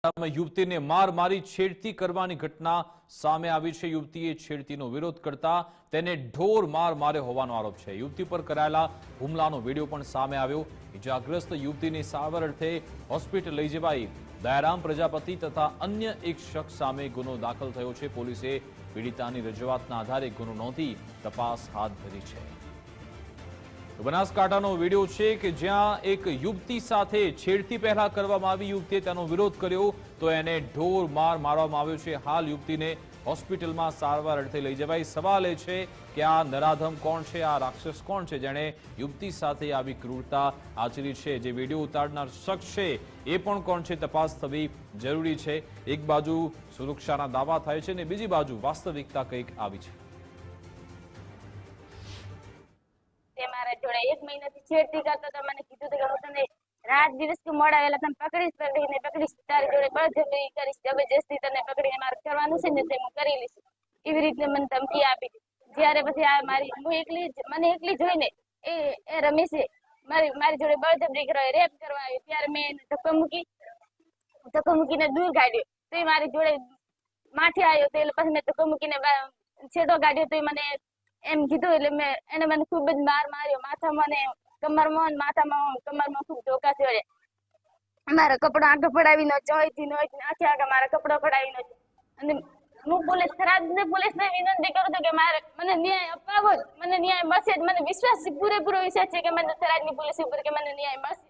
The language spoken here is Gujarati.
યુવતીને માર મારી છેડતી કરવાની ઘટના સામે આવી છે। યુવતીએ છેડતીનો વિરોધ કરતા તેને ઢોર માર માર્યો હોવાનો આરોપ છે। યુવતી પર કરાયેલા હુમલાનો વિડીયો પણ સામે આવ્યો। ઇજાગ્રસ્ત યુવતીને સારવાર અર્થે હોસ્પિટલ લઈ જવાઈ। દયારામ પ્રજાપતિ તથા અન્ય એક શખ્સ સામે ગુનો દાખલ થયો છે। પોલીસે પીડિતાની રજૂઆતના આધારે ગુનો નોંધી તપાસ હાથ ધરી છે। બનાસકાંઠાનો વિડીયો છે કે જ્યાં એક યુવતી સાથે છેડતી પહેલા કરવામાં આવી। યુવતીએ તેનો વિરોધ કર્યો તો એને ઢોર માર મારવામાં આવ્યો છે। હાલ યુવતીને હોસ્પિટલમાં સારવાર અર્થે લઈ જવાઈ। સવાલ એ છે કે આ નરાધમ કોણ છે, આ રાક્ષસ કોણ છે જેણે યુવતી સાથે આવી ક્રૂરતા આચરી છે। જે વિડીયો ઉતારનાર શખ્સ છે એ પણ કોણ છે, તપાસ થવી જરૂરી છે। એક બાજુ સુરક્ષાના દાવા થાય છે અને બીજી બાજુ વાસ્તવિકતા કંઈક આવી છે। મારા જોડે 1 મહિનાથી છેડતી કરતો તો મને કીધું કે હું તને રાત દિવસ તું મોડા વેલા તને પકડીશ તારી જોડે બળજબરી કરીશ, જબરજસ્તી તને પકડીને મારે કરવાનું છે ને તે હું કરી લઈશ। એવી રીતે મને ધમકી આપી। જ્યારે પછી આ મને એકલી જોઈને એ રમેશે મારી જોડે બળજબરી કરવા, રેપ કરવા આવ્યો। ત્યારે મેં એને ધક્કો મૂકીને દૂર કાઢ્યો તો એ મારી જોડે માથે આવ્યો તો એટલે પછી મેં ધક્કો મૂકીને છેડો કાઢ્યો તો મને એમ કીધું એટલે એને મને ખૂબ જ માર માર્યો। માથામાં ને કમરમાં ખૂબ ધોકા થયા। મારા કપડા આગળ પડાવીને જોઈથી આખે આગળ મારા કપડા પડાવીને અને હું થરાદની પોલીસને વિનંતી કરું છું કે મને ન્યાય અપાવો, મને ન્યાય મળશે। મને વિશ્વાસ છે, પૂરેપૂરો વિશ્વાસ છે કે મને થરાદની પોલીસ ઉપર કે મને ન્યાય મળશે।